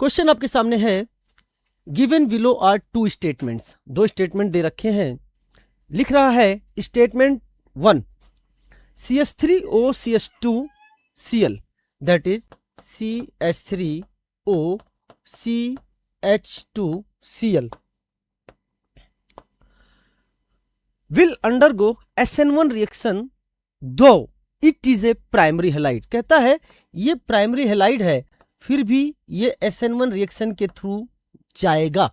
Question आपके सामने है, given below are two statements, दो स्टेटमेंट दे रखे हैं। लिख रहा है statement 1 CH3OCH2Cl that is CH3OCH2Cl will undergo SN1 reaction though it is a primary halide। कहता है ये प्राइमरी हेलाइड है, फिर भी ये SN1 रिएक्शन के थ्रू जाएगा।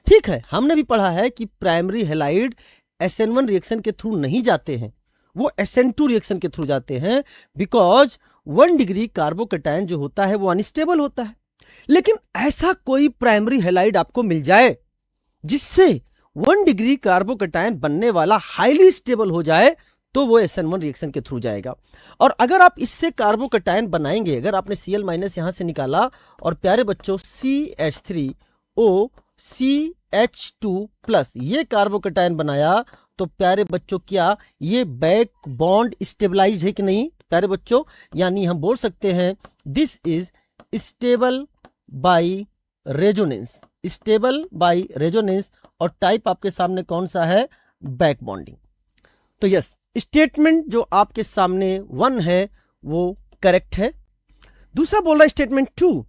ठीक है, हमने भी पढ़ा है कि प्राइमरी हेलाइड SN1 रिएक्शन के थ्रू नहीं जाते हैं, वो SN2 रिएक्शन के थ्रू जाते हैं, बिकॉज 1 डिग्री कार्बोकैटायन जो होता है वो अनस्टेबल होता है। लेकिन ऐसा कोई प्राइमरी हेलाइड आपको मिल जाए जिससे 1 डिग्री कार्बोकैटायन बनने वाला हाईली स्टेबल हो जाए, तो वो SN1 रिएक्शन के थ्रू जाएगा। और अगर आप इससे कार्बोकैटायन बनाएंगे, अगर आपने Cl माइनस यहां से निकाला और प्यारे बच्चों CH3OCH2 प्लस ये कार्बोकैटायन बनाया, तो प्यारे बच्चों क्या ये बैक बॉन्ड स्टेबलाइज है कि नहीं प्यारे बच्चों? यानी हम बोल सकते हैं this is stable by resonance, stable by resonance. और टाइप आपके सामने कौन सा है? Back bonding. तो यस, स्टेटमेंट जो आपके सामने 1 है वो करेक्ट है। दूसरा बोल रहा है statement 2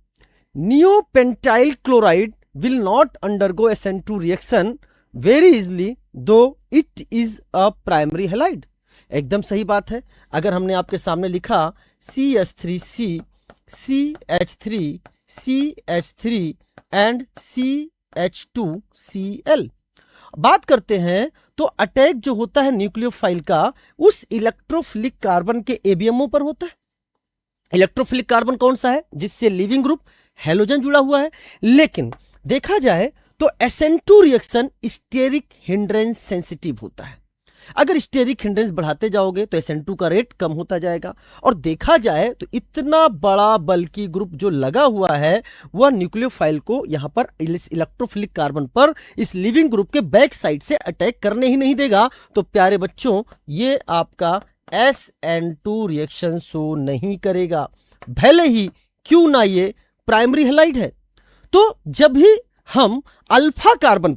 neopentyl chloride will not undergo SN2 reaction very easily though it is a primary halide. एकदम सही बात है। अगर हमने आपके सामने लिखा CH3C CH3 CH3 and CH2Cl, बात करते हैं तो अटैक जो होता है न्यूक्लियोफाइल का उस इलेक्ट्रोफिलिक कार्बन के ABMO पर होता है। इलेक्ट्रोफिलिक कार्बन कौन सा है? जिससे लिविंग ग्रुप हेलोजन जुड़ा हुआ है। लेकिन देखा जाए तो SN2 reaction steric hindrance sensitive होता है। अगर स्टेरिक हिंड्रेंस बढ़ाते जाओगे तो SN2 का रेट कम होता जाएगा। और देखा जाए तो इतना बड़ा बल्कि ग्रुप जो लगा हुआ है वह न्यूक्लियोफाइल को यहां पर इस इलेक्ट्रोफिलिक कार्बन पर इस लिविंग ग्रुप के बैक साइड से अटैक करने ही नहीं देगा। तो प्यारे बच्चों ये आपका SN2 रिएक्शन शो नहीं करेगा, भले ही क्यों ना ये प्राइमरी हेलाइड है। तो जब भी हम अल्फा कार्बन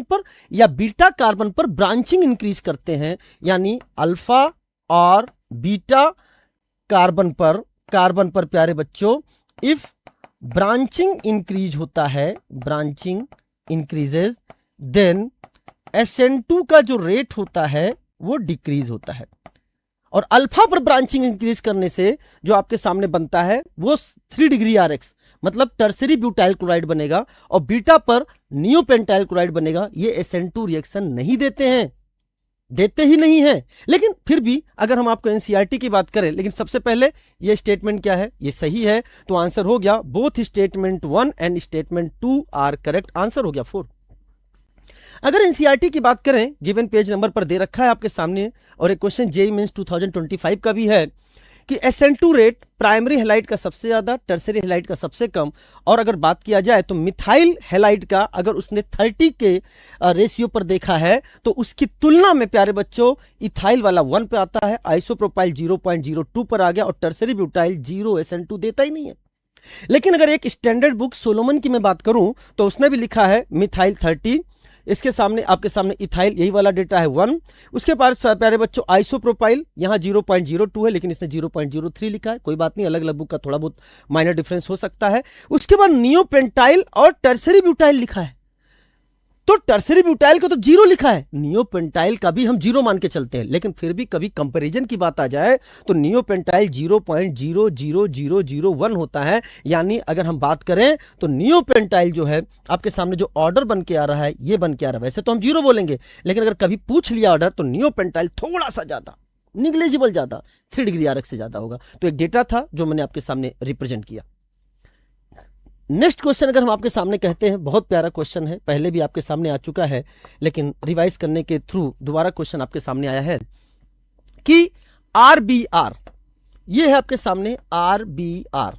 पर या बीटा कार्बन पर ब्रांचिंग इंक्रीज करते हैं, यानी अल्फा और बीटा कार्बन पर प्यारे बच्चों इफ ब्रांचिंग इंक्रीज होता है, ब्रांचिंग इंक्रीजेस, देन SN2 का जो रेट होता है वो डिक्रीज होता है। और अल्फा पर ब्रांचिंग इंक्रीज करने से जो आपके सामने बनता है वो 3 डिग्री RX मतलब टर्सरी ब्यूटाइल क्लोराइड बनेगा, और बीटा पर नियोपेंटाइल क्लोराइड बनेगा। ये SN2 रिएक्शन नहीं देते हैं, देते ही नहीं है। लेकिन फिर भी अगर हम आपको NCERT की बात करें, लेकिन सबसे पहले ये स्टेटमेंट क्या है? ये सही है, तो आंसर हो गया both statement 1 and statement 2 are correct. Answer हो गया 4। अगर NCERT की बात करें, गिवन पेज नंबर पर दे रखा है आपके सामने, और एक क्वेश्चन JEE मेंस 2025 का भी है कि SN2 रेट प्राइमरी हेलाइड का सबसे ज्यादा, टर्सरी हेलाइड का सबसे कम। और अगर बात किया जाए तो मिथाइल हेलाइड का अगर उसने 30 के रेशियो पर देखा है तो उसकी तुलना में प्यारे बच्चों इथाइल वाला 1 पे आता है, आइसोप्रोपाइल 0.02 पर आ गया, और टर्सरी ब्यूटाइल 0 SN2 देता ही नहीं है। लेकिन अगर एक स्टैंडर्ड बुक सोलोमन की मैं बात करूं तो उसने भी लिखा है मिथाइल 30, इसके सामने आपके सामने इथाइल यही वाला डेटा है 1। उसके पास प्यारे बच्चों आइसोप्रोपाइल यहाँ 0.02 है, लेकिन इसने 0.03 लिखा है। कोई बात नहीं, अलग अलग बुक का थोड़ा बहुत माइनर डिफरेंस हो सकता है। उसके बाद नियोपेंटाइल और टर्सरी ब्यूटाइल लिखा है, तो टर्सरी ब्यूटाइल को तो 0 लिखा है, नियोपेंटाइल का भी हम 0 मान के चलते हैं। लेकिन फिर भी कभी कंपैरिजन की बात आ जाए तो नियोपेंटाइल 0.00001 होता है। यानी अगर हम बात करें तो नियोपेंटाइल जो है आपके सामने जो ऑर्डर बन के आ रहा है ये बन के आ रहा है। वैसे तो हम 0 बोलेंगे, लेकिन अगर कभी पूछ लिया ऑर्डर तो नियोपेंटाइल थोड़ा सा ज्यादा, निग्लेजिबल ज्यादा, 3 डिग्री RX से ज्यादा होगा। तो एक डेटा था जो मैंने आपके सामने रिप्रेजेंट किया। नेक्स्ट क्वेश्चन अगर हम आपके सामने कहते हैं, बहुत प्यारा क्वेश्चन है, पहले भी आपके सामने आ चुका है, लेकिन रिवाइज करने के थ्रू दोबारा क्वेश्चन आपके सामने आया है कि RBR, ये है आपके सामने RBR,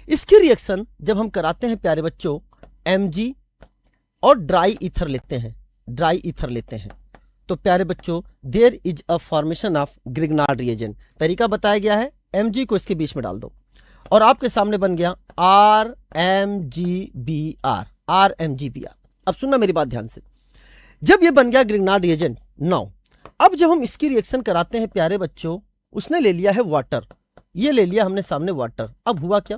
इसकी रिएक्शन जब हम कराते हैं प्यारे बच्चों Mg और ड्राई ईथर लेते हैं, तो प्यारे बच्चों there is a formation of Grignard reagent. तरीका बताया गया है, Mg को इसके बीच में डाल दो और आपके सामने बन गया RmGbr। RmGbr। अब सुनना मेरी बात ध्यान से, जब ये बन गया ग्रिग्नार्ड रिएजेंट, नाउ अब जब हम इसकी रिएक्शन कराते हैं प्यारे बच्चों, उसने ले लिया है वाटर, ये ले लिया हमने सामने वाटर। अब हुआ क्या,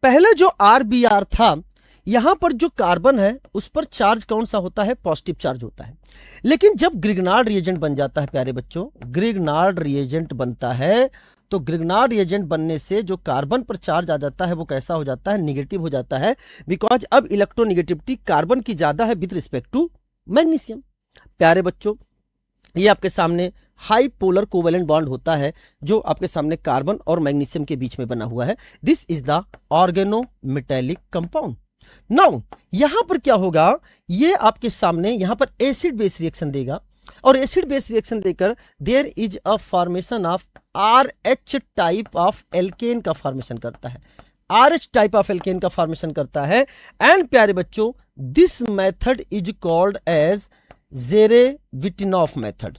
पहले जो RBr था, यहां पर जो कार्बन है उस पर चार्ज कौन सा होता है, पॉजिटिव चार्ज होता है। लेकिन जब ग्रिग्नार्ड रिएजेंट बन जाता है प्यारे बच्चों, ग्रिग्नार्ड रिएजेंट बनता है, तो ग्रिग्नार्ड रिएजेंट बनने से जो कार्बन पर चार्ज आ जाता है वो कैसा हो जाता है, निगेटिव हो जाता है, बिकॉज अब इलेक्ट्रोनिगेटिविटी कार्बन की ज्यादा है विद रिस्पेक्ट टू मैग्नीशियम। प्यारे बच्चों, ये आपके सामने हाई पोलर कोवेलेंट बॉन्ड होता है जो आपके सामने कार्बन और मैग्नीशियम के बीच में बना हुआ है। This is the organometallic compound. Now यहां पर क्या होगा, ये आपके सामने यहां पर एसिड बेस रिएक्शन देगा, और एसिड बेस रिएक्शन देकर there is a formation of RH type of alkane का फॉर्मेशन करता है, RH टाइप ऑफ एल्केन का फॉर्मेशन करता है। एंड प्यारे बच्चों, this method is called as Zerewitinoff method.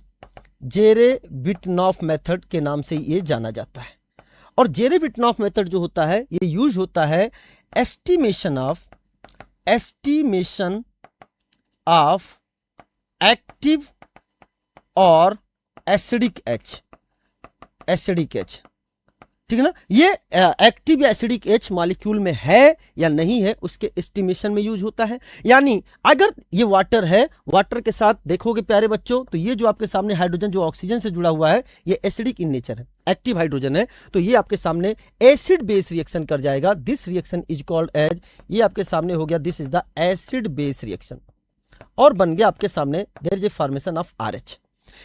Zerewitinoff method के नाम से ये जाना जाता है। और जेरेविटनॉफ मेथड जो होता है ये यूज होता है एस्टिमेशन ऑफ एक्टिव और एसिडिक एच, ठीक है ना। ये एक्टिव या एसिडिक एच मॉलिक्यूल में है या नहीं है उसके एस्टिमेशन में यूज होता है। यानी अगर ये वाटर है, वाटर के साथ देखोगे प्यारे बच्चों, तो ये जो आपके सामने हाइड्रोजन जो ऑक्सीजन से जुड़ा हुआ है ये एसिडिक इन नेचर है, एक्टिव हाइड्रोजन है, तो ये आपके सामने एसिड बेस रिएक्शन कर जाएगा। This reaction is called as, ये आपके सामने हो गया this is the acid base reaction, और बन गया आपके सामने there is a formation of RH।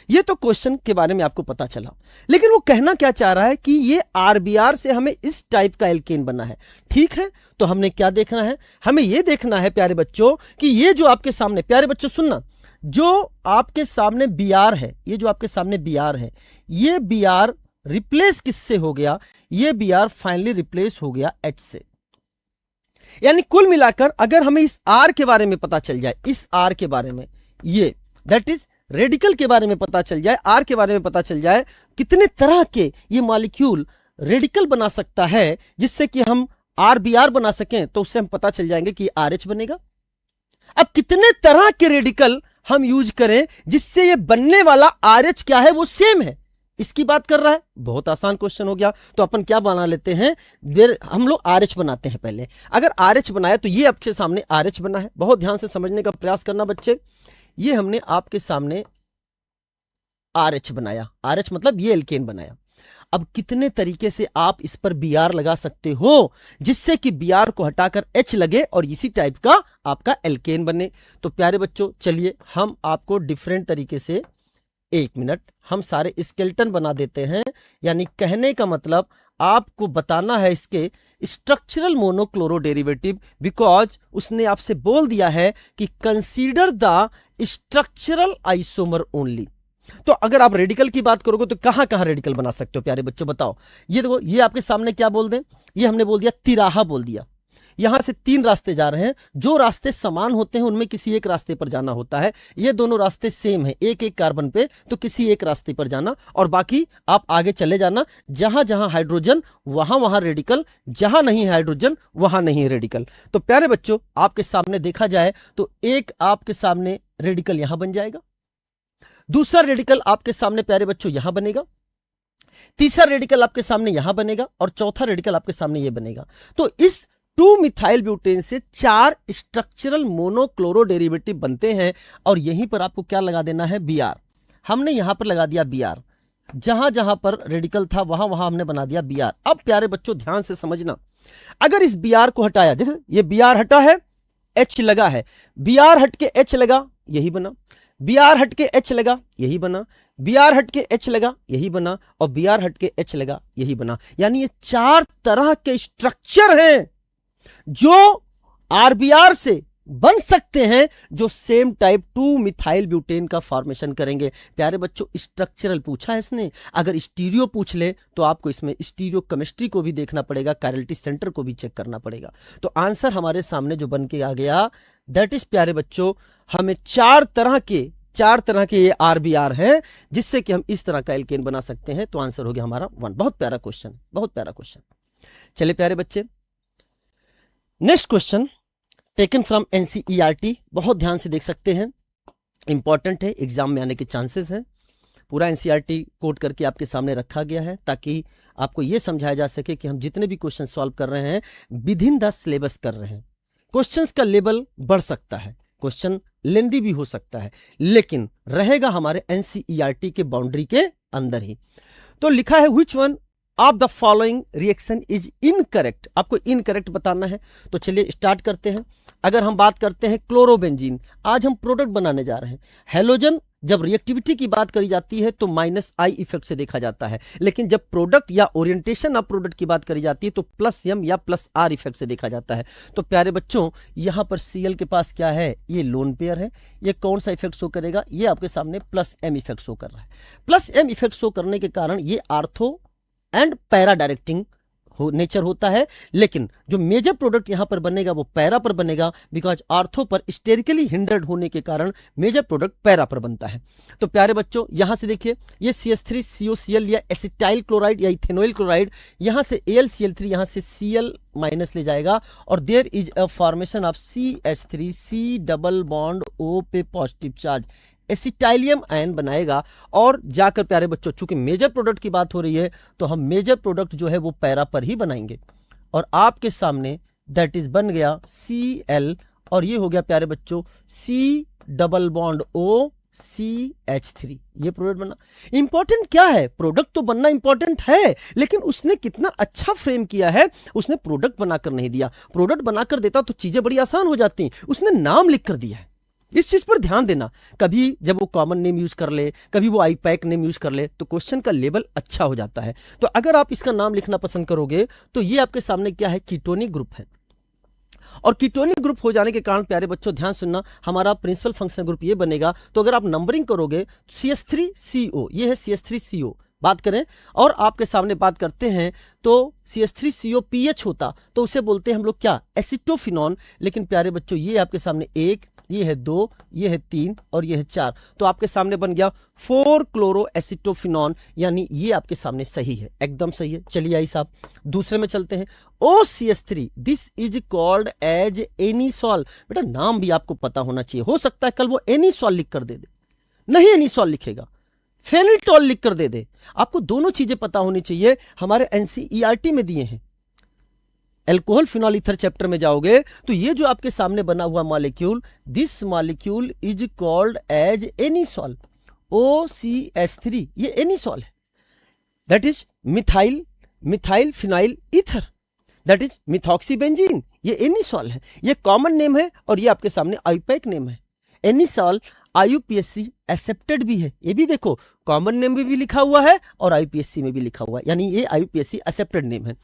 ये तो क्वेश्चन के बारे में आपको पता चला, लेकिन वो कहना क्या चाह रहा है कि ये RBr से हमें इस टाइप का एल्केन बना है। ठीक है, तो हमने क्या देखना है, हमें ये देखना है प्यारे बच्चों कि ये जो आपके सामने, प्यारे बच्चों सुनना, जो आपके सामने Br है, ये जो आपके सामने Br है, ये Br रिप्लेस किससे हो गया, ये Br फाइनली रिप्लेस हो गया H से। यानी कुल मिलाकर अगर हमें इस R के बारे में पता चल जाए, इस R के बारे में, ये दैट इज रेडिकल के बारे में पता चल जाए, R के बारे में पता चल जाए, कितने तरह के ये मॉलिक्यूल रेडिकल बना सकता है जिससे कि हम RBr बना सकें, तो उससे हम पता चल जाएंगे कि RH बनेगा। अब कितने तरह के रेडिकल हम यूज करें जिससे ये बनने वाला RH क्या है वो सेम है, इसकी बात कर रहा है। बहुत आसान क्वेश्चन हो गया। तो अपन क्या बना लेते हैं, हम लोग RH बनाते हैं पहले। अगर RH बनाया तो ये आपके सामने RH बना है, बहुत ध्यान से समझने का प्रयास करना बच्चे। ये हमने आपके सामने RH बनाया, RH मतलब ये एल्केन बनाया। अब कितने तरीके से आप इस पर Br लगा सकते हो जिससे कि Br को हटाकर H लगे और इसी टाइप का आपका एल्केन बने। तो प्यारे बच्चों चलिए हम आपको डिफरेंट तरीके से, एक मिनट, हम सारे स्केलेटन बना देते हैं। यानी कहने का मतलब आपको बताना है इसके स्ट्रक्चरल मोनोक्लोरो डेरिवेटिव, बिकॉज उसने आपसे बोल दिया है कि consider the structural isomer only. तो अगर आप रेडिकल की बात करोगे तो कहां कहां रेडिकल बना सकते हो प्यारे बच्चों, बताओ। ये देखो, ये आपके सामने क्या बोल दें, ये हमने बोल दिया तिराहा बोल दिया। यहां से 3 रास्ते जा रहे हैं, जो रास्ते समान होते हैं उनमें किसी एक रास्ते पर जाना होता है। ये दोनों रास्ते सेम है, एक एक कार्बन पे, तो किसी एक रास्ते पर जाना, और बाकी आप आगे चले जाना। जहां जहां हाइड्रोजन वहां वहां रेडिकल, जहां नहीं है हाइड्रोजन वहां नहीं है रेडिकल। तो प्यारे बच्चों आपके सामने देखा जाए तो एक आपके सामने रेडिकल यहां बन जाएगा, दूसरा रेडिकल आपके सामने प्यारे बच्चों यहां बनेगा, तीसरा रेडिकल आपके सामने यहां बनेगा, और चौथा रेडिकल आपके सामने ये बनेगा। तो इस 2 मिथाइल ब्यूटेन से 4 स्ट्रक्चरल मोनोक्लोरो डेरिवेटिव बनते हैं, और यहीं पर आपको क्या लगा देना है, Br। हमने यहां पर लगा दिया Br, जहां जहां पर रेडिकल था वहां वहां हमने बना दिया Br। अब प्यारे बच्चों ध्यान से समझना, अगर इस Br को हटाया, देखो ये Br हटा है, H लगा है, Br हट के H लगा, यही बना, Br हट के H लगा, यही बना, Br हट के H लगा, यही बना, और Br हट के H लगा, यही बना। यानी ये 4 तरह के स्ट्रक्चर हैं जो RBr से बन सकते हैं, जो सेम टाइप 2 मिथाइल ब्यूटेन का फॉर्मेशन करेंगे। प्यारे बच्चों स्ट्रक्चरल पूछा है इसने, अगर स्टीरियो पूछ ले तो आपको इसमें स्टीरियो केमिस्ट्री को भी देखना पड़ेगा, कैरलिटी सेंटर को भी चेक करना पड़ेगा। तो आंसर हमारे सामने जो बन के आ गया, दैट इज प्यारे बच्चों, हमें 4 तरह के ये RBr है जिससे कि हम इस तरह का एल्केन बना सकते हैं। तो आंसर हो गया हमारा 1। बहुत प्यारा क्वेश्चन, बहुत प्यारा क्वेश्चन। चलिए प्यारे बच्चे, next question taken from NCERT, बहुत ध्यान से देख सकते हैं, इंपॉर्टेंट है, एग्जाम में आने के चांसेस हैं। पूरा एनसीईआरटी कोट करके आपके सामने रखा गया है ताकि आपको ये समझाया जा सके कि हम जितने भी क्वेश्चन सॉल्व कर रहे हैं विद इन द सिलेबस कर रहे हैं। क्वेश्चंस का लेवल बढ़ सकता है, क्वेश्चन लेंदी भी हो सकता है, लेकिन रहेगा हमारे एनसीईआरटी के बाउंड्री के अंदर ही। तो लिखा है which one of the following reaction is incorrect, आपको इनकरेक्ट बताना है। तो चलिए स्टार्ट करते हैं। अगर हम बात करते हैं क्लोरोबेंजीन, आज हम प्रोडक्ट बनाने जा रहे हैं। हेलोजन जब रिएक्टिविटी की बात करी जाती है तो -I इफेक्ट से देखा जाता है, लेकिन जब प्रोडक्ट या ओरिएंटेशन ऑफ प्रोडक्ट की बात करी जाती है तो +M या +R इफेक्ट से देखा जाता है। तो प्यारे बच्चों, यहां पर Cl के पास क्या है, ये लोन पेयर है। ये कौन सा इफेक्ट शो करेगा, ये आपके सामने +M इफेक्ट शो कर रहा है। +M इफेक्ट शो करने के कारण ये ortho and para directing nature होता है, लेकिन जो मेजर प्रोडक्ट यहां पर बनेगा वो पैरा पर बनेगा, बिकॉज आर्थो पर स्टेरिकली हिंडर्ड होने के कारण मेजर प्रोडक्ट पैरा पर बनता है। तो प्यारे बच्चों, यहां से देखिए, ये CH3COCl या एसिटाइल क्लोराइड या इथेनॉइल क्लोराइड, यहां से AlCl3 यहां से Cl माइनस ले जाएगा और there is a formation of CH3 C double bond O पे पॉजिटिव चार्ज, एसिटाइलियम आयन बनाएगा और जाकर प्यारे बच्चों, चूंकि मेजर प्रोडक्ट की बात हो रही है तो हम मेजर प्रोडक्ट जो है वो पैरा पर ही बनाएंगे और आपके सामने दैट इज बन गया Cl और ये हो गया प्यारे बच्चों C double bond O CH3, ये प्रोडक्ट बनना इंपॉर्टेंट क्या है, प्रोडक्ट तो बनना इंपॉर्टेंट है, लेकिन उसने कितना अच्छा फ्रेम किया है, उसने प्रोडक्ट बनाकर नहीं दिया। प्रोडक्ट बनाकर देता तो चीजें बड़ी आसान हो जाती, उसने नाम लिख कर दिया है। इस चीज पर ध्यान देना, कभी जब वो कॉमन नेम यूज कर ले, कभी वो आईपैक नेम यूज कर ले तो क्वेश्चन का लेवल अच्छा हो जाता है। तो अगर आप इसका नाम लिखना पसंद करोगे तो ये आपके सामने क्या है, कीटोनिक ग्रुप है। और कीटोनिक ग्रुप हो जाने के कारण प्यारे बच्चों ध्यान सुनना, हमारा प्रिंसिपल फंक्शन ग्रुप ये बनेगा। तो अगर आप नंबरिंग करोगे CH3CO, ये है CH3CO बात करें, और आपके सामने बात करते हैं तो CH3CO PH होता तो उसे बोलते हैं हम लोग क्या, एसिटोफिनॉन। लेकिन प्यारे बच्चों, ये आपके सामने 1, ये है 2, ये है 3 और ये है 4, तो आपके सामने बन गया 4 क्लोरो एसिटोफिनॉन, यानी ये आपके सामने सही है, एकदम सही है। चलिए आई साहब, दूसरे में चलते हैं। OCH3 this is called as anisole. बेटा नाम भी आपको पता होना चाहिए, हो सकता है कल वो एनीसॉल लिख कर दे दे, नहीं एनीसॉल लिखेगा, फेनिटॉल लिख कर दे दे। आपको दोनों चीजें पता होनी चाहिए, हमारे एनसीईआरटी में दिए हैं। एल्कोहल फिनॉल ईथर चैप्टर में जाओगे तो ये जो आपके सामने बना हुआ molecule, this molecule is called as anisole, OCH3, ये एनीसॉल है। That is methyl phenyl ether, that is methoxybenzene, ये एनीसॉल है, ये कॉमन नेम है और ये आपके सामने आईपैक नेम है। एनीसॉल IUPAC एक्सेप्टेड भी है, ये भी देखो कॉमन नेम में भी लिखा हुआ है और IUPAC में भी लिखा हुआ है, यानी ये IUPAC एक्सेप्टेड नेम है।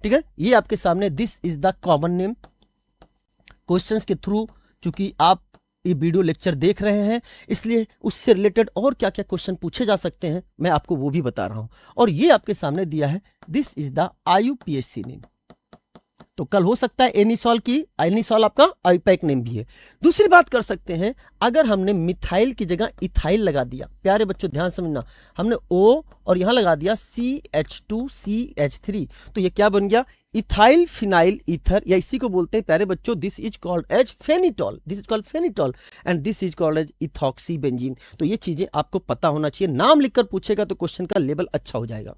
ठीक है, ये आपके सामने this is the common name. Questions के थ्रू, चूंकि आप ये वीडियो लेक्चर देख रहे हैं इसलिए उससे रिलेटेड और क्या क्या क्वेश्चन पूछे जा सकते हैं मैं आपको वो भी बता रहा हूं। और ये आपके सामने दिया है this is the IUPAC name, तो कल हो सकता है एनीसॉल की, एनीसॉल आपका आईपैक नेम भी है। दूसरी बात कर सकते हैं, अगर हमने मिथाइल की जगह इथाइल लगा दिया, प्यारे बच्चों ध्यान समझना, हमने O और यहां लगा दिया CH2CH3, तो ये क्या बन गया, इथाइल फिनाइल ईथर, या इसी को बोलते हैं प्यारे बच्चों this is called as phenetole, this is called phenetole and this is called as ethoxybenzene. तो ये चीजें आपको पता होना चाहिए, नाम लिखकर पूछेगा तो क्वेश्चन का लेवल अच्छा हो जाएगा।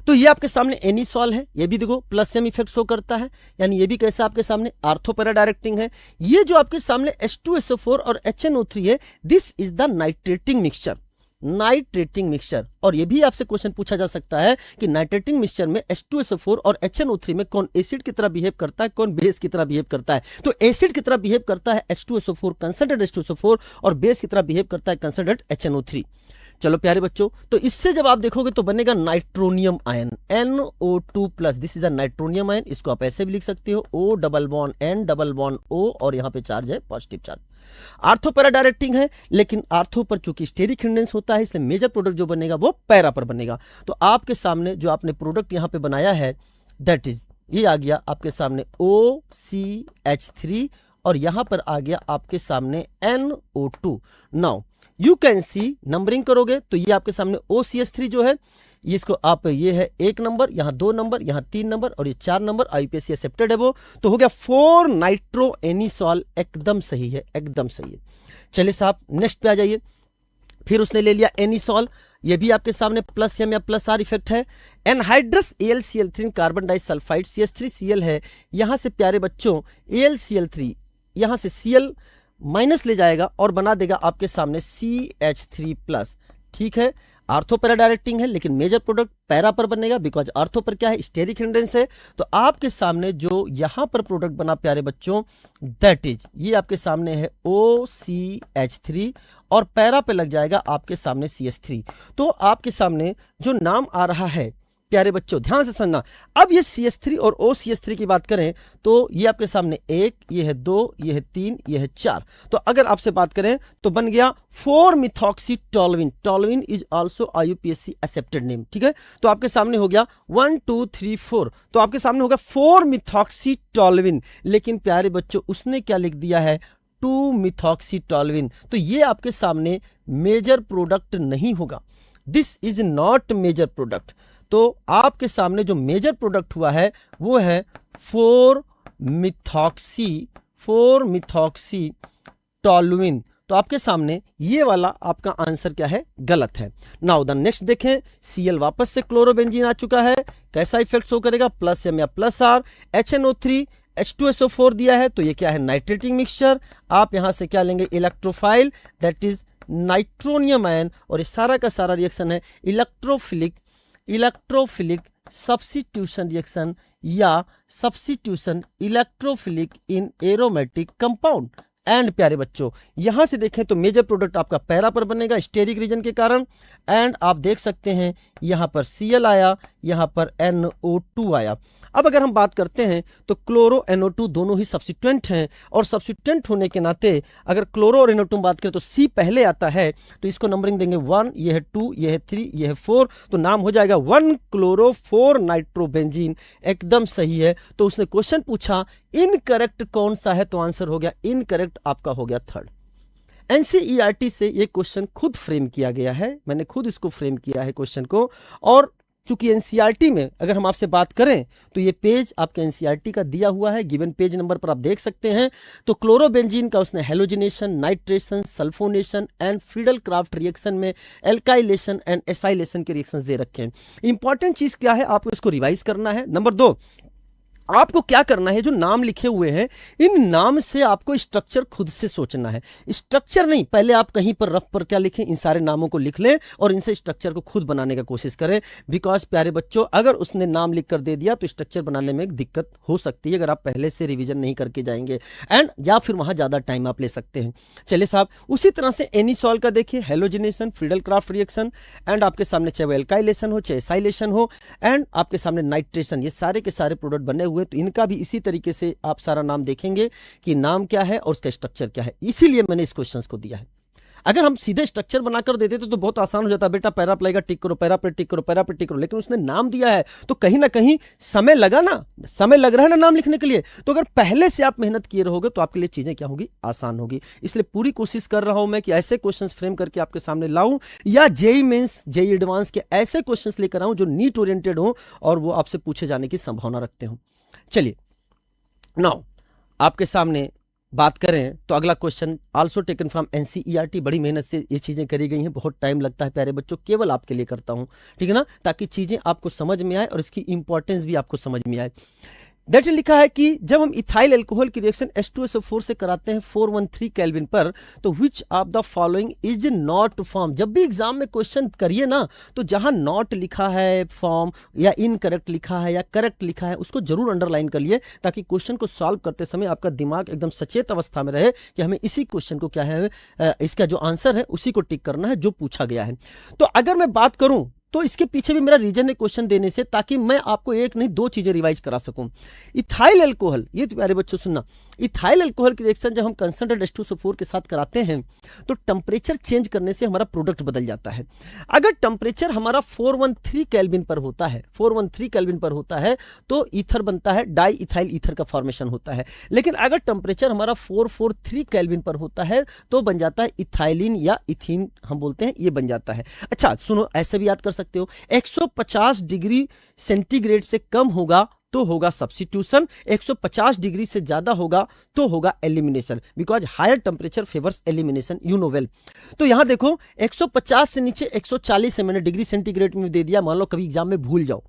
तो ये आपके सामने एनीसॉल है, ये भी देखो +M इफेक्ट शो करता है, यानी ये भी कैसा आपके सामने आर्थो पैरा डायरेक्टिंग है। ये जो आपके सामने H2SO4 और HNO3 है, this is the nitrating mixture, nitrating mixture. और ये भी आपसे क्वेश्चन पूछा जा सकता है कि नाइट्रेटिंग मिक्सचर में H2SO4 और HNO3 में कौन एसिड की तरह बिहेव करता है, कौन बेस की तरह बिहेव करता है। तो एसिड की तरह बिहेव करता है H2SO4, कंसंट्रेट H2SO4, और बेस की तरह बिहेव करता है कंसंट्रेट HNO3। चलो प्यारे बच्चों, तो इससे जब आप देखोगे तो बनेगा nitronium ion, NO2+, this is the nitronium ion. इसको आप ऐसे भी लिख सकते हो O double bond N double bond O, और यहाँ पे चार्ज है positive charge. Ortho para directing है, लेकिन आर्थो पर चूंकि स्टेरिक हिंडेंस होता है इसलिए मेजर प्रोडक्ट जो बनेगा वो पैरा पर बनेगा। तो आपके सामने जो आपने प्रोडक्ट यहाँ पे बनाया है दैट इज ये आ गया आपके सामने OCH3 और यहां पर आ गया आपके सामने NO2। Now you can see, numbering करोगे तो ये आपके सामने OCH3 जो है ये इसको आप, ये है 1 नंबर, यहाँ 2 नंबर, यहाँ 3 नंबर और ये 4 नंबर, IUPAC एक्सेप्टेड है वो, तो हो गया 4 नाइट्रोएनिसॉल। एकदम सही है, एकदम सही है। चलिए साहब नेक्स्ट पे आ जाइए। फिर उसने ले लिया एनिसॉल, ये भी आपके सामने प्लस एम या प्लस आर इफेक्ट है। Anhydrous AlCl3 carbon disulphide CH3Cl है, यहाँ से प्यारे बच्चों AlCl3 यहाँ से Cl माइनस ले जाएगा और बना देगा आपके सामने CH3+। ठीक है, आर्थो पैरा डायरेक्टिंग है लेकिन मेजर प्रोडक्ट पैरा पर बनेगा, बिकॉज आर्थो पर क्या है, स्टेरिक हिंड्रेंस है। तो आपके सामने जो यहाँ पर प्रोडक्ट बना प्यारे बच्चों, दैट इज ये आपके सामने है OCH3 और पैरा पे लग जाएगा आपके सामने CH3। तो आपके सामने जो नाम आ रहा है प्यारे बच्चों, ध्यान से सुनना। अब ये CH3 और OCH3 की बात करें तो ये आपके सामने 1, ये है 2, ये है 3, ये है 4। तो अगर आपसे बात करें तो बन गया 4-methoxytoluene। Toluene is also IUPAC accepted name. ठीक है, तो आपके सामने हो गया 1 2 3 4, तो आपके सामने होगा 4-methoxytoluene। लेकिन प्यारे बच्चों उसने क्या लिख दिया है, 2-methoxytoluene। तो ये आपके सामने मेजर प्रोडक्ट नहीं होगा, this is not major product. तो आपके सामने जो मेजर प्रोडक्ट हुआ है वो है 4-methoxytoluene। तो आपके सामने ये वाला आपका आंसर क्या है, गलत है। नाउ द नेक्स्ट देखें, Cl वापस से क्लोरोबेंजीन आ चुका है, कैसा इफेक्ट शो करेगा, प्लस एम या प्लस आर। HNO3 H2SO4 दिया है, तो ये क्या है, नाइट्रेटिंग मिक्सचर। आप यहां से क्या लेंगे, electrophile, that is nitronium ion, और ये सारा का सारा रिएक्शन है इलेक्ट्रोफिलिक सब्स्टिट्यूशन रिएक्शन या substitution electrophilic in aromatic compound. And प्यारे बच्चों यहां से देखें तो मेजर प्रोडक्ट आपका पैरा पर बनेगा स्टेरिक रीजन के कारण। एंड आप देख सकते हैं यहां पर Cl आया, यहां पर NO2 आया। अब अगर हम बात करते हैं तो क्लोरो NO2 दोनों ही सब्स्टिट्यूएंट हैं, और सब्स्टिट्यूएंट होने के नाते अगर क्लोरो और NO2 बात करें तो C पहले आता है, तो इसको नंबरिंग देंगे 1, ये है 2, ये है 3, ये है 4, तो नाम हो जाएगा 1-chloro-4-नाइट्रोबेंजीन। एकदम सही है। तो उसने क्वेश्चन पूछा इनकरेक्ट कौन सा है, तो आंसर हो गया इनकरेक्ट आपका हो गया 3rd। NCERT से ये क्वेश्चन खुद फ्रेम किया गया है, मैंने खुद इसको फ्रेम किया है क्वेश्चन को। और चूंकि NCERT में अगर हम आपसे बात करें तो ये पेज आपके NCERT का दिया हुआ है, गिवन पेज नंबर पर आप देख सकते हैं। तो क्लोरोबेंजीन का उसने halogenation, nitration, sulphonation and Friedel craft reaction में एल्काइलेशन एंड एसाइलेशन के रिएक्शंस दे रखे हैं। इंपॉर्टेंट चीज क्या है, आपको इसको रिवाइज करना है। नंबर 2, आपको क्या करना है, जो नाम लिखे हुए हैं इन नाम से आपको स्ट्रक्चर खुद से सोचना है। स्ट्रक्चर नहीं, पहले आप कहीं पर रफ पर क्या लिखें, इन सारे नामों को लिख लें और इनसे स्ट्रक्चर को खुद बनाने का कोशिश करें। बिकॉज प्यारे बच्चों अगर उसने नाम लिख कर दे दिया तो स्ट्रक्चर बनाने में एक दिक्कत हो सकती है अगर आप पहले से रिविजन नहीं करके जाएंगे, एंड या फिर वहां ज्यादा टाइम आप ले सकते हैं। चलिए साहब, उसी तरह से एनिसॉल का देखिए, halogenation, Friedel craft reaction, and आपके सामने चाहे वो एल्काइलेशन हो चाहे एसाइलेशन हो, एंड आपके सामने नाइट्रेशन, ये सारे के सारे प्रोडक्ट बने हुए, तो इनका भी इसी तरीके से आप सारा नाम देखेंगे कि नाम क्या है और उसका स्ट्रक्चर क्या है। इसीलिए मैंने इस क्वेश्चन को दिया है। अगर हम सीधे स्ट्रक्चर बनाकर देते तो बहुत आसान हो जाता, बेटा पैरा पे लगेगा टिक करो, पैरा पे टिक करो, पैरा पे टिक करो, लेकिन उसने नाम दिया है तो कहीं ना कहीं समय लगा ना, समय लग रहा है ना नाम लिखने के लिए। तो अगर पहले से आप मेहनत किए रहोगे तो आपके लिए चीजें क्या होगी, आसान होगी। इसलिए पूरी कोशिश कर रहा हूं मैं कि ऐसे क्वेश्चंस फ्रेम करके आपके सामने लाऊं, या जेईई मेंस, जेईई एडवांस के ऐसे क्वेश्चंस लेकर आऊं जो नीट ओरिएंटेड हो और वो आपसे पूछे जाने की संभावना रखते हो। चलिए नाउ आपके सामने बात करें तो अगला question also taken from NCERT। बड़ी मेहनत से ये चीज़ें करी गई हैं, बहुत टाइम लगता है प्यारे बच्चों, केवल आपके लिए करता हूं, ठीक है ना, ताकि चीज़ें आपको समझ में आए और इसकी इंपॉर्टेंस भी आपको समझ में आए। दैट लिखा है कि जब हम इथाइल अल्कोहल की रिएक्शन H2SO4 से कराते हैं 413 केल्विन पर, तो which of the following is not form. जब भी एग्जाम में क्वेश्चन करिए ना तो जहां नॉट लिखा है फॉर्म या इनकरेक्ट लिखा है या करेक्ट लिखा है उसको जरूर अंडरलाइन कर लिए, ताकि क्वेश्चन को सॉल्व करते समय आपका दिमाग एकदम सचेत अवस्था में रहे कि हमें इसी क्वेश्चन को क्या है, इसका जो आंसर है उसी को टिक करना है जो पूछा गया है। तो अगर मैं बात करूं तो इसके पीछे भी मेरा रीजन है क्वेश्चन देने से, ताकि मैं आपको एक नहीं दो चीजें रिवाइज करा सकूं। इथाइल अल्कोहल, ये प्यारे बच्चों सुनना, इथाइल अल्कोहल की रिएक्शन जब हम कंसंट्रेट H2SO4 के साथ कराते हैं तो टेम्परेचर चेंज करने से हमारा प्रोडक्ट बदल जाता है। अगर टेम्परेचर हमारा 413 केल्विन पर होता है, 413 केल्विन पर होता है तो ईथर बनता है, डाई इथाइल ईथर का फॉर्मेशन होता है। लेकिन अगर टेम्परेचर हमारा 443 केल्विन पर होता है तो बन जाता है इथाइलिन या इथीन हम बोलते हैं, ये बन जाता है। अच्छा सुनो, ऐसे भी याद कर सकते हो। 150 डिग्री सेंटीग्रेड से कम होगा तो होगा सब्स्टिट्यूशन, 150 डिग्री से ज्यादा होगा तो होगा elimination, because higher temperature favours elimination, you know well. तो यहां देखो 150 से नीचे 140 से मैंने डिग्री सेंटीग्रेड में दे दिया। मान लो कभी एग्जाम में भूल जाओ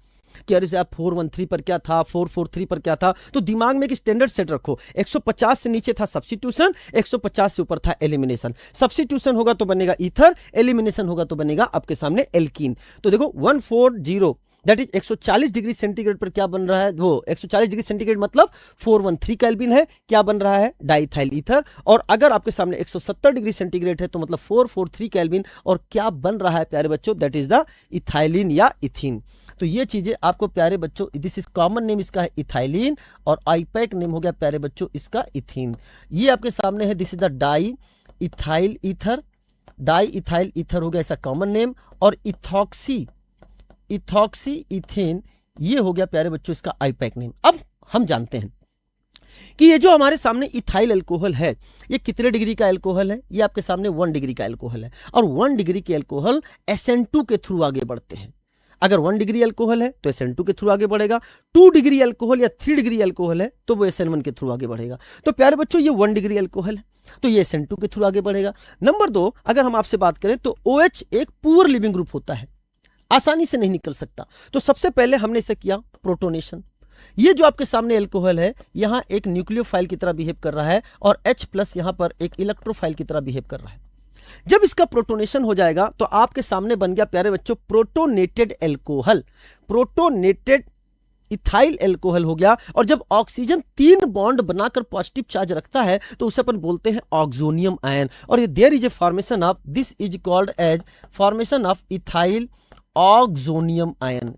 कि अरे आप 413 पर क्या था, 443 पर क्या था, तो दिमाग में एक स्टैंडर्ड सेट रखो। 150 से नीचे था सब्स्टिट्यूशन, 150 से ऊपर था एलिमिनेशन। सब्स्टिट्यूशन होगा तो बनेगा ईथर, एलिमिनेशन होगा तो बनेगा आपके सामने एल्कीन। तो देखो 140 दैट इज 140 डिग्री सेंटीग्रेड पर क्या बन रहा है, वो 140 डिग्री सेंटीग्रेड मतलब 413 केल्विन है, क्या बन रहा है, डाइथाइल ईथर। और अगर आपके सामने 170 डिग्री सेंटीग्रेड है तो मतलब 443 केल्विन, और क्या बन रहा है प्यारे बच्चों, दैट इज द इथाइलिन या इथीन। तो ये चीजें आपको प्यारे बच्चों, दिस इज कॉमन नेम इसका है इथाइलिन, और आईपैक नेम हो गया प्यारे बच्चों इसका इथीन। ये आपके सामने है, this is the di ethyl ether, di ethyl ether हो गया इसका कॉमन नेम। और इथॉक्सी इथेन ये हो गया प्यारे बच्चों इसका आईपैक नेम। अब हम जानते हैं कि ये जो हमारे सामने इथाइल अल्कोहल है ये कितने डिग्री का अल्कोहल है, ये आपके सामने 1 डिग्री का अल्कोहल है, और 1 डिग्री के अल्कोहल SN2 के थ्रू आगे बढ़ते हैं। अगर 1 डिग्री अल्कोहल है तो SN2 के थ्रू आगे बढ़ेगा, 2 डिग्री अल्कोहल या 3 डिग्री अल्कोहल है तो वो SN1 के थ्रू आगे बढ़ेगा। तो प्यारे बच्चों ये 1 डिग्री अल्कोहल है तो ये SN2 के थ्रू आगे बढ़ेगा। नंबर 2, अगर हम आपसे बात करें तो OH एक पुअर लिविंग ग्रुप होता है, आसानी से नहीं निकल सकता। तो सबसे पहले हमने इसे किया प्रोटोनेशन। ये जो आपके सामने अल्कोहल है यहां एक न्यूक्लियोफाइल की तरह बिहेव कर रहा है, और H+ यहां पर एक इलेक्ट्रोफाइल की तरह बिहेव कर रहा है। जब इसका प्रोटोनेशन हो जाएगा तो आपके सामने बन गया प्यारे बच्चों protonated alcohol, protonated ethyl alcohol हो गया। और जब ऑक्सीजन 3 बॉन्ड बनाकर पॉजिटिव चार्ज रखता है तो उसे अपन बोलते हैं ऑक्सोनियम आयन, और ये there is a formation of, this is called as formation of ethyl oxonium ion.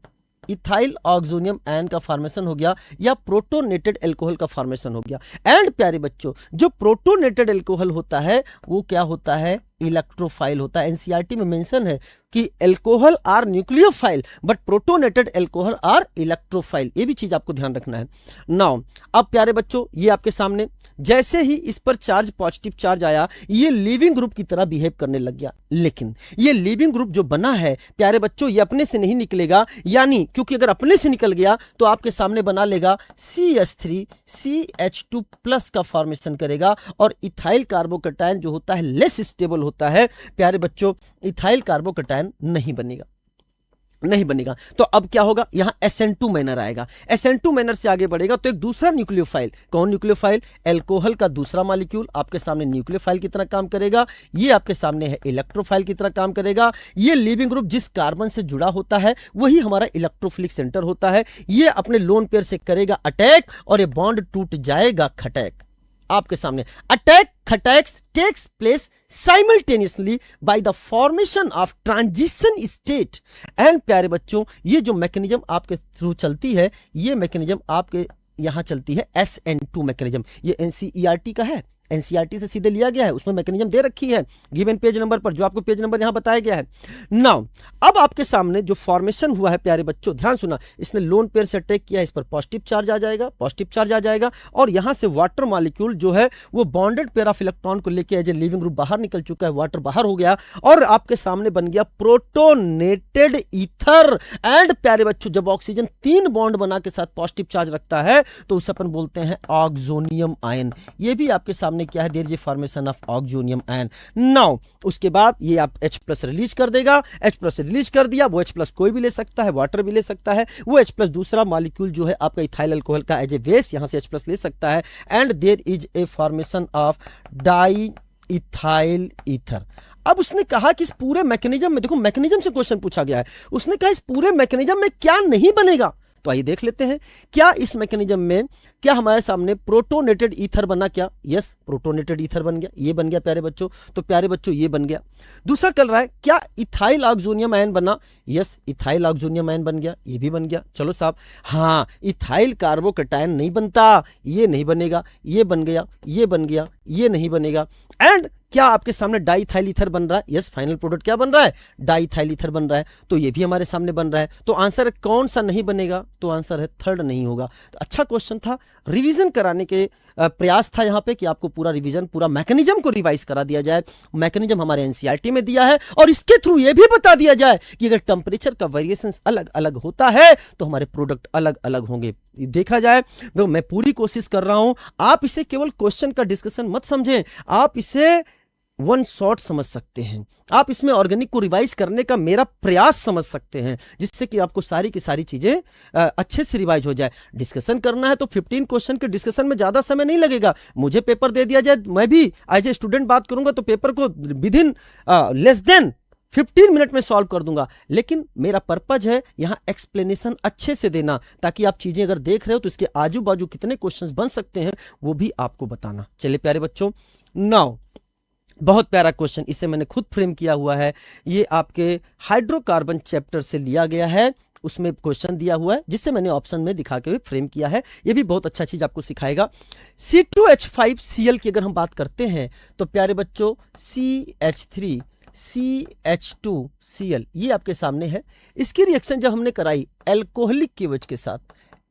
Ethyl oxonium ion का फॉर्मेशन हो गया या प्रोटोनेटेड अल्कोहल का फॉर्मेशन हो गया। एंड प्यारे बच्चों जो प्रोटोनेटेड अल्कोहल होता है वो क्या होता है, इलेक्ट्रोफाइल होता है। एनसीईआरटी में मेंशन है कि alcohol are nucleophile but protonated alcohol are electrophile, ये भी चीज आपको ध्यान रखना है। नाउ अब प्यारे बच्चों ये आपके सामने जैसे ही इस पर चार्ज पॉजिटिव चार्ज आया ये लिविंग ग्रुप की तरह बिहेव करने लग गया, लेकिन ये लिविंग ग्रुप जो बना है प्यारे बच्चों ये अपने से नहीं निकलेगा, यानी क्योंकि अगर अपने से निकल गया तो आपके सामने बना लेगा CH3 CH2+ का फॉर्मेशन करेगा, और इथाइल कार्बोकैटायन जो होता है लेस स्टेबल होता है प्यारे बच्चों, इथाइल कार्बोकैटायन नहीं बनेगा। तो अब क्या होगा, यहां SN2 मैनर आएगा, SN2 मैनर से आगे बढ़ेगा तो एक दूसरा न्यूक्लियोफाइल, कौन न्यूक्लियोफाइल, अल्कोहल का दूसरा मॉलिक्यूल आपके सामने न्यूक्लियोफाइल की तरह काम करेगा। ये आपके सामने है इलेक्ट्रोफाइल की तरह काम करेगा। ये लिविंग ग्रुप जिस कार्बन से जुड़ा होता है वही हमारा इलेक्ट्रोफिलिक सेंटर होता है। ये अपने लोन पेयर से करेगा अटैक और ये बॉन्ड टूट जाएगा खटैक। आपके सामने अटैक खटैक्स takes place simultaneously by the formation of transition state. And प्यारे बच्चों ये जो मैकेनिज्म आपके थ्रू चलती है ये मैकेनिज्म आपके यहां चलती है SN2 मैकेनिज्म। ये एनसीईआरटी का है, एनसीईआरटी से सीधे लिया गया है, उसमें मैकेनिज्म दे रखी है गिवन पेज नंबर पर, जो आपको पेज नंबर यहां बताया गया है। नाउ अब आपके सामने जो फॉर्मेशन हुआ है प्यारे बच्चों ध्यान सुना, इसने लोन पेयर से अटैक किया, इस पर पॉजिटिव चार्ज आ जाएगा, और यहां से वाटर मॉलिक्यूल जो है वो बॉन्डेड पेयर ऑफ इलेक्ट्रॉन को लेकर एज ए लिविंग ग्रुप बाहर निकल चुका है, वाटर बाहर हो गया और आपके सामने बन गया प्रोटोनेटेड ईथर। एंड प्यारे बच्चों जब ऑक्सीजन 3 बॉन्ड बना के साथ पॉजिटिव चार्ज रखता है तो उसे अपन बोलते हैं ऑक्सोनियम आयन। ये भी आपके सामने क्या है, there is a formation of oxonium ion. Now उसके बाद ये आप H+ रिलीज कर देगा, H+ रिलीज कर दिया, वो H+ कोई भी ले सकता है, वाटर भी ले सकता है, वो H+ दूसरा मॉलिक्यूल जो है आपका इथाइल अल्कोहल का एज ए बेस यहां से H+ ले सकता है। And there is a formation of diethyl ether. अब उसने कहा कि इस पूरे मैकेनिज्म में, देखो मैकेनिज्म से क्वेश्चन पूछा गया है, उसने कहा इस पूरे मैकेनिज्म में क्या नहीं बनेगा, तो आइए देख लेते हैं क्या इस मैकेनिज्म में क्या हमारे सामने प्रोटोनेटेड ईथर बना, क्या यस प्रोटोनेटेड ईथर बन गया, ये बन गया प्यारे बच्चों, तो प्यारे बच्चों ये बन गया। दूसरा चल रहा है क्या इथाइल ऑक्सोनियम आयन बना, यस इथाइल ऑक्सोनियम आयन बन गया, ये भी बन गया। चलो साहब हाँ इथाइल कार्बोकैटायन नहीं बनता, ये नहीं बनेगा, ये बन गया, ये बन गया, ये नहीं बनेगा। एंड क्या आपके सामने डाईथाइल ईथर बन रहा है? यस, फाइनल प्रोडक्ट क्या बन रहा है? डाईथाइल ईथर बन रहा है। तो ये भी हमारे सामने बन रहा है। तो आंसर कौन सा नहीं बनेगा? तो आंसर है थर्ड नहीं होगा। तो अच्छा क्वेश्चन था, रिवीजन कराने के प्रयास था यहाँ पे कि आपको पूरा रिवीजन, पूरा मैकेनिज्म को रिवाइज करा दिया जाए। मैकेनिज्म हमारे एनसीईआरटी में दिया है और इसके थ्रू ये भी बता दिया जाए कि अगर टेम्परेचर का वेरिएशन अलग अलग होता है तो हमारे प्रोडक्ट अलग अलग होंगे। देखा जाए तो मैं पूरी कोशिश कर रहा हूं, आप इसे केवल क्वेश्चन का डिस्कशन मत समझें, आप इसे वन शॉट समझ सकते हैं। आप इसमें ऑर्गेनिक को रिवाइज करने का मेरा प्रयास समझ सकते हैं, जिससे कि आपको सारी की सारी चीजें अच्छे से रिवाइज हो जाए। डिस्कशन करना है तो 15 क्वेश्चन के डिस्कशन में ज्यादा समय नहीं लगेगा। मुझे पेपर दे दिया जाए, मैं भी एज ए स्टूडेंट बात करूंगा तो पेपर को with in less than 15 minute में सॉल्व कर दूंगा। लेकिन मेरा पर्पज है यहाँ एक्सप्लेनेशन अच्छे से देना, ताकि आप चीजें अगर देख रहे हो तो इसके आजू बाजू कितने क्वेश्चंस बन सकते हैं वो भी आपको बताना। चलिए प्यारे बच्चों, नाउ बहुत प्यारा क्वेश्चन, इसे मैंने खुद फ्रेम किया हुआ है। ये आपके हाइड्रोकार्बन चैप्टर से लिया गया है, उसमें क्वेश्चन दिया हुआ है जिससे मैंने ऑप्शन में दिखा के भी फ्रेम किया है। ये भी बहुत अच्छा चीज आपको सिखाएगा। C2H5Cl की अगर हम बात करते हैं तो प्यारे बच्चों CH3 CH2Cl ये आपके सामने है। इसकी रिएक्शन जब हमने कराई एल्कोहलिक KOH के साथ,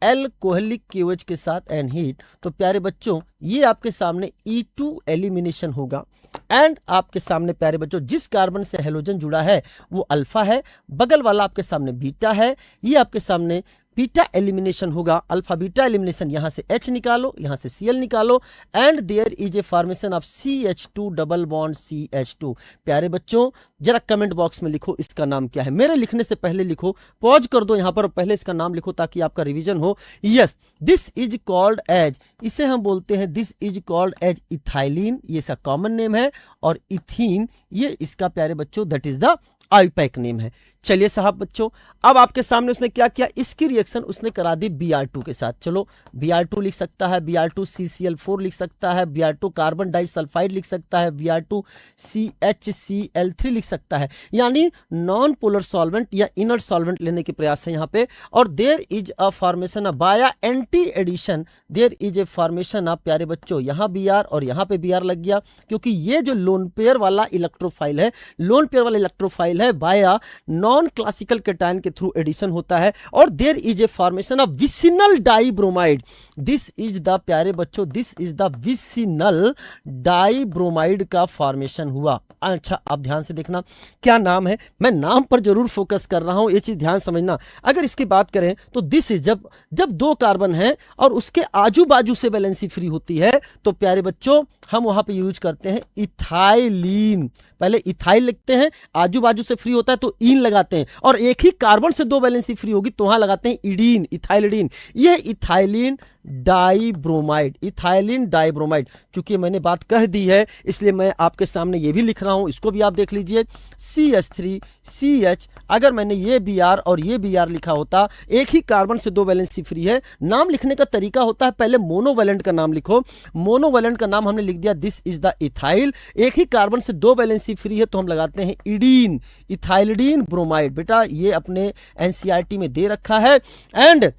एल्कोहलिक KOH के साथ एंड हीट, तो प्यारे बच्चों ये आपके सामने E2 एलिमिनेशन होगा। एंड आपके सामने प्यारे बच्चों जिस कार्बन से हेलोजन जुड़ा है वो अल्फा है, बगल वाला आपके सामने बीटा है। ये आपके सामने बीटा एलिमिनेशन होगा, अल्फा बीटा एलिमिनेशन। यहाँ से H निकालो, यहाँ से Cl निकालो, and there is a formation of CH2 double bond CH2। प्यारे बच्चों जरा कमेंट बॉक्स में लिखो इसका नाम क्या है। मेरे लिखने से पहले लिखो, पॉज कर दो यहाँ पर और पहले इसका नाम लिखो ताकि आपका रिवीजन हो। Yes, this is called as, इसे हम बोलते हैं this is called as ethylene, ये इसका कॉमन नेम है, और इथीन ये इसका प्यारे बच्चों that is the IUPAC name है। चलिए साहब बच्चों, अब आपके सामने उसने क्या किया, इसकी रिएक्शन उसने करा दी Br2 के साथ। चलो Br2 लिख सकता है, Br2CCl4 लिख सकता है, Br2 कार्बन डाइसल्फाइड लिख सकता है, Br2CHCl3 लिख सकता है। यानी नॉन पोलर सॉल्वेंट या इनर सॉल्वेंट लेने के प्रयास है यहाँ पे। और there is a formation of via anti addition, there is a formation of प्यारे बच्चों यहाँ Br और यहाँ पे Br लग गया, क्योंकि ये जो लोन पेयर वाला इलेक्ट्रोफाइल है, लोन पेयर वाला इलेक्ट्रोफाइल है बाया नॉन क्लासिकल कैटायन के थ्रू एडिशन होता है। और there is a formation of vicinal dibromide, this is the प्यारे बच्चों this is the vicinal dibromide का फॉर्मेशन हुआ। अच्छा आप ध्यान से देखना क्या नाम है, मैं नाम पर जरूर फोकस कर रहा हूं, ये चीज ध्यान समझना। अगर इसकी बात करें तो दिस इज जब दो कार्बन है और उसके आजू बाजू से वैलेंसी फ्री होती है तो प्यारे बच्चों हम वहां पे यूज करते हैं इथाइलिन। पहले इथाइल लिखते हैं, आजू बाजू से फ्री होता है तो ईन लगाते हैं, और एक ही कार्बन से दो वैलेंसी फ्री होगी तो वहां लगाते हैं इडीन, इथाइलिडीन। ये इथाइलिन डाइब्रोमाइड, इथाइलिन डाइब्रोमाइड। चूंकि मैंने बात कह दी है इसलिए मैं आपके सामने ये भी लिख रहा हूं, इसको भी आप देख लीजिए। CH3 CH, अगर मैंने ये Br और ये Br लिखा होता, एक ही कार्बन से दो वैलेंसी फ्री है। नाम लिखने का तरीका होता है, पहले मोनोवैलेंट का नाम लिखो। मोनोवैलेंट का नाम हमने लिख दिया दिस इज द इथाइल, एक ही कार्बन से दो वैलेंसी फ्री है तो हम लगाते हैं इडीन, इथाइलिडीन ब्रोमाइड। बेटा ये अपने एनसीईआरटी में दे रखा है। एंड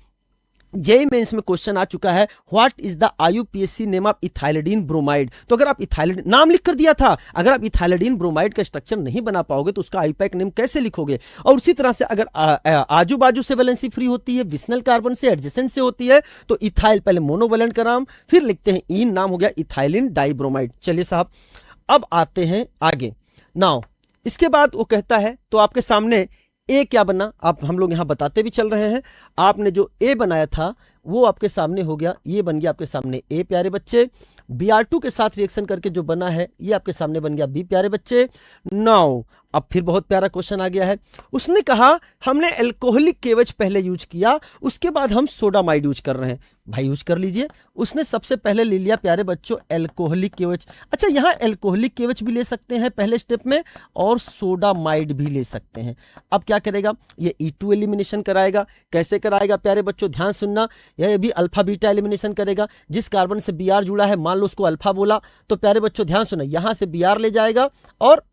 जेई मेंस में क्वेश्चन आ चुका है, what is the IUPAC name of ethylidene bromide. तो अगर आप इथाइलिडीन नाम लिख कर दिया था, अगर आप इथाइलिडीन ब्रोमाइड का स्ट्रक्चर नहीं बना पाओगे तो उसका आईपैक नेम कैसे लिखोगे। और उसी तरह से अगर आजू बाजू से वैलेंसी फ्री होती है, विसनल कार्बन से एडजेसेंट से होती है, तो इथाइल पहले मोनोवैलेंट का नाम, फिर लिखते हैं ईन, नाम हो गया इथाइलिन डाइब्रोमाइड। चलिए साहब अब आते हैं आगे। नाउ इसके बाद वो कहता है, तो आपके सामने ए क्या बना, आप हम लोग यहाँ बताते भी चल रहे हैं। आपने जो ए बनाया था वो आपके सामने हो गया, ये बन गया आपके सामने ए प्यारे बच्चे। Br2 के साथ रिएक्शन करके जो बना है ये आपके सामने बन गया बी प्यारे बच्चे। नाउ अब फिर बहुत प्यारा क्वेश्चन आ गया है, उसने कहा हमने एल्कोहलिक KOH पहले यूज किया, उसके बाद हम सोडामाइड यूज कर रहे हैं। भाई यूज कर लीजिए, उसने सबसे पहले ले लिया प्यारे बच्चों एल्कोहलिक KOH। अच्छा यहाँ एल्कोहलिक KOH भी ले सकते हैं पहले स्टेप में, और सोडामाइड भी ले सकते हैं। अब क्या करेगा, ये E2 एलिमिनेशन कराएगा। कैसे कराएगा प्यारे बच्चों, ध्यान सुनना, यह भी अल्फा बीटा एलिमिनेशन करेगा। जिस कार्बन से Br जुड़ा है मान लो उसको अल्फा बोला, तो प्यारे बच्चों ध्यान सुना, यहाँ से Br ले जाएगा और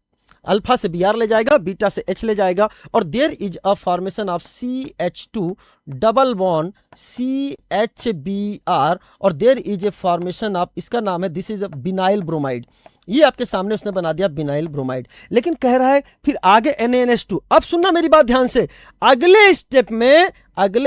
अल्फा से Br ले जाएगा, बीटा से H ले जाएगा, और there is a formation of CH2 double bond CHBr और there is a formation of, इसका नाम है, दिस इज बिनाइल ब्रोमाइड। ये आपके सामने उसने बना दिया बिनाइल ब्रोमाइड। लेकिन कह रहा है फिर आगे NaNH2। अब सुनना मेरी बात ध्यान से, अगले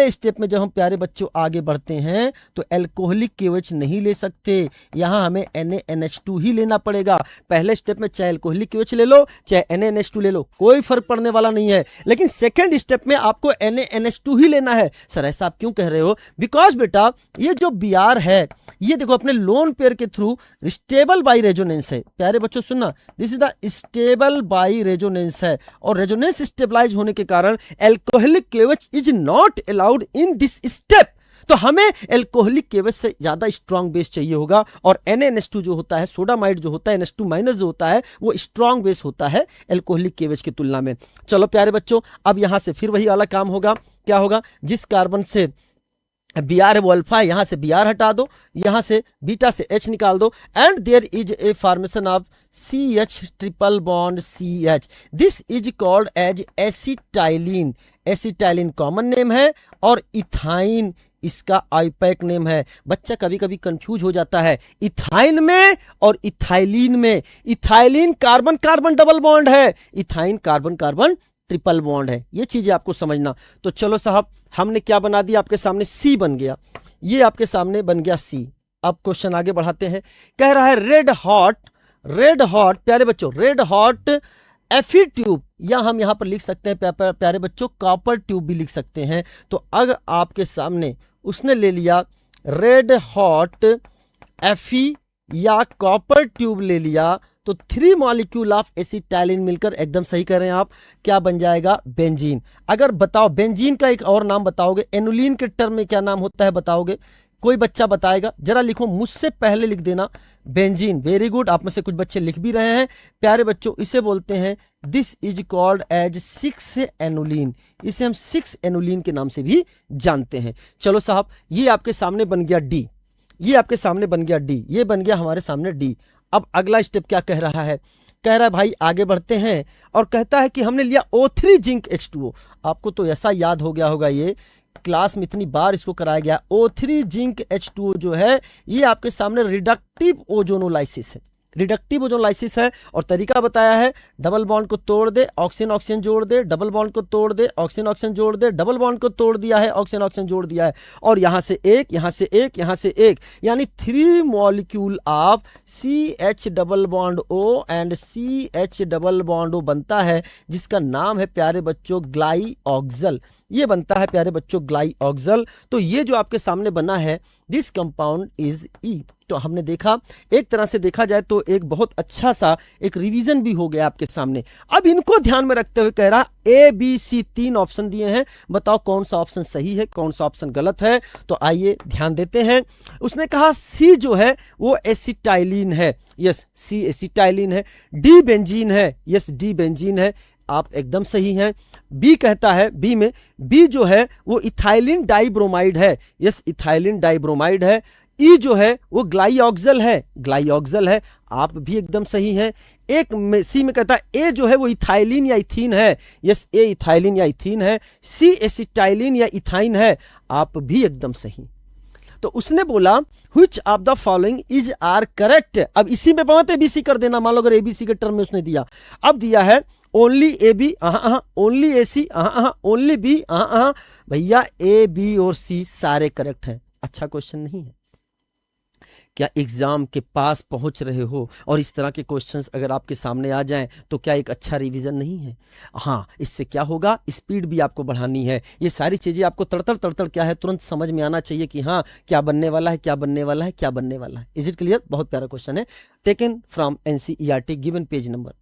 स्टेप में जब हम प्यारे बच्चों आगे बढ़ते हैं तो एल्कोहलिक KOH नहीं ले सकते, यहां हमें NaNH2 ही लेना पड़ेगा। पहले स्टेप में चाहे एल्कोहलिक KOH ले लो चाहे NaNH2 ले लो, कोई फर्क पड़ने वाला नहीं है। लेकिन सेकेंड स्टेप में आपको NaNH2 ही लेना है। सर ऐसा आप क्यों कह रहे हो? बिकॉज बेटा ये जो Br है ये देखो अपने लोन पेयर के थ्रू स्टेबल बाई रेजोनेंस है। प्यारे बच्चों सुनना, this is the stable by resonance है, और रेजोनेंस स्टेबलाइज होने के कारण alcoholic KOH is not allowed in this step. तो हमें एल्कोहलिक KOH से ज्यादा स्ट्रॉन्ग बेस चाहिए होगा, और NaNH2 जो होता है, सोडामाइड जो होता है, NH2 माइनस जो होता है, वो स्ट्रॉन्ग बेस होता है एल्कोहलिक KOH की तुलना में। चलो प्यारे बच्चों, अब यहां से फिर वही वाला काम होगा। क्या होगा? जिस कार्बन से Br है वो अल्फा है, यहां से Br हटा दो, यहां से बीटा से H निकाल दो, and there is a formation of CH triple bond CH। This is called as acetylene. Acetylene common name है और इथाइन इसका आईपैक नेम है। बच्चा कभी कभी कंफ्यूज हो जाता है इथाइन में और इथाइलिन में। Ethylene carbon carbon double bond है, ethyne carbon carbon triple bond है। ये चीजें आपको समझना। तो चलो साहब, हमने क्या बना दिया आपके सामने? C बन गया, ये आपके सामने बन गया C। अब क्वेश्चन आगे बढ़ाते हैं। कह रहा है रेड हॉट प्यारे बच्चों, रेड हॉट Fe ट्यूब, या हम यहां पर लिख सकते हैं प्यारे बच्चों कॉपर ट्यूब भी लिख सकते हैं। तो अगर आपके सामने उसने ले लिया रेड हॉट Fe या कॉपर ट्यूब ले लिया, तो 3 मॉलिक्यूल ऑफ एसिटाइलिन मिलकर, एकदम सही कर रहे हैं आप, क्या बन जाएगा? बेंजीन। अगर बताओ बेंजीन का एक और नाम बताओगे, एनुलिन के टर्म में क्या नाम होता है बताओगे? कोई बच्चा बताएगा? जरा लिखो, मुझसे पहले लिख देना बेंजीन। वेरी गुड, आप में से कुछ बच्चे लिख भी रहे हैं। प्यारे बच्चों इसे बोलते हैं, this is called as 6 annulene. इसे हम 6 एनुलिन के नाम से भी जानते हैं। चलो साहब, ये आपके सामने बन गया D, ये आपके सामने बन गया D, ये बन गया हमारे सामने D। अब अगला स्टेप क्या कह रहा है? कह रहा है भाई आगे बढ़ते हैं, और कहता है कि हमने लिया O3 जिंक H2O। आपको तो ऐसा याद हो गया होगा, ये क्लास में इतनी बार इसको कराया गया। O3 जिंक H2O जो है ये आपके सामने रिडक्टिव ओजोनोलाइसिस है, रिडक्टिव ओजोनोलाइसिस है। और तरीका बताया है, डबल बॉन्ड को तोड़ दे, ऑक्सीजन ऑक्सीजन जोड़ दे, डबल बॉन्ड को तोड़ दे, ऑक्सीजन ऑक्सीजन जोड़ दे, डबल बॉन्ड को तोड़ दिया है, ऑक्सीजन ऑक्सीजन जोड़ दिया है, और यहां से एक, यहां से एक, यहां से एक, यानी 3 molecule of CH double bond O and CH double bond O बनता है, जिसका नाम है प्यारे बच्चों ग्लाइऑक्सल। ये बनता है प्यारे बच्चों ग्लाइऑक्सल। तो ये जो आपके सामने बना है, दिस कंपाउंड इज E। तो हमने देखा, एक तरह से देखा जाए तो एक बहुत अच्छा सा एक रिवीजन भी हो गया आपके सामने। अब इनको ध्यान में रखते हुए कह रहा ABC 3 ऑप्शन दिए हैं, बताओ कौन सा ऑप्शन सही है, कौन सा ऑप्शन गलत है। तो आइए ध्यान देते हैं। उसने कहा C जो है वो एसिटाइलिन है, यस C एसिटाइलिन है। D बेंजीन है, यस D बेंजीन है, आप एकदम सही हैं। B कहता है, B जो है वो इथाइलिन डाइब्रोमाइड है, यस इथाइलिन डाइब्रोमाइड है। E जो है वो ग्लाइऑक्सल है, आप भी एकदम सही हैं। एक में C में कहता है A जो है वो इथाइलिन या इथीन है, यस A इथाइलिन या इथीन है। C एसिटाइलिन या इथाइन है, आप भी एकदम सही। तो उसने बोला which of the following is are correct. अब इसी में बहुत ABC कर देना, मान लो अगर ABC के टर्म में उसने दिया, अब दिया है only AB, only AC, only B, भैया A B और C सारे करेक्ट हैं। अच्छा क्वेश्चन नहीं है क्या? एग्जाम के पास पहुंच रहे हो और इस तरह के क्वेश्चंस अगर आपके सामने आ जाएं तो क्या एक अच्छा रिवीजन नहीं है? हाँ, इससे क्या होगा, स्पीड भी आपको बढ़ानी है। ये सारी चीज़ें आपको तड़तड़ क्या है तुरंत समझ में आना चाहिए कि हाँ क्या बनने वाला है, क्या बनने वाला है, क्या बनने वाला है। Is it clear? बहुत प्यारा क्वेश्चन है, taken from NCERT, given page number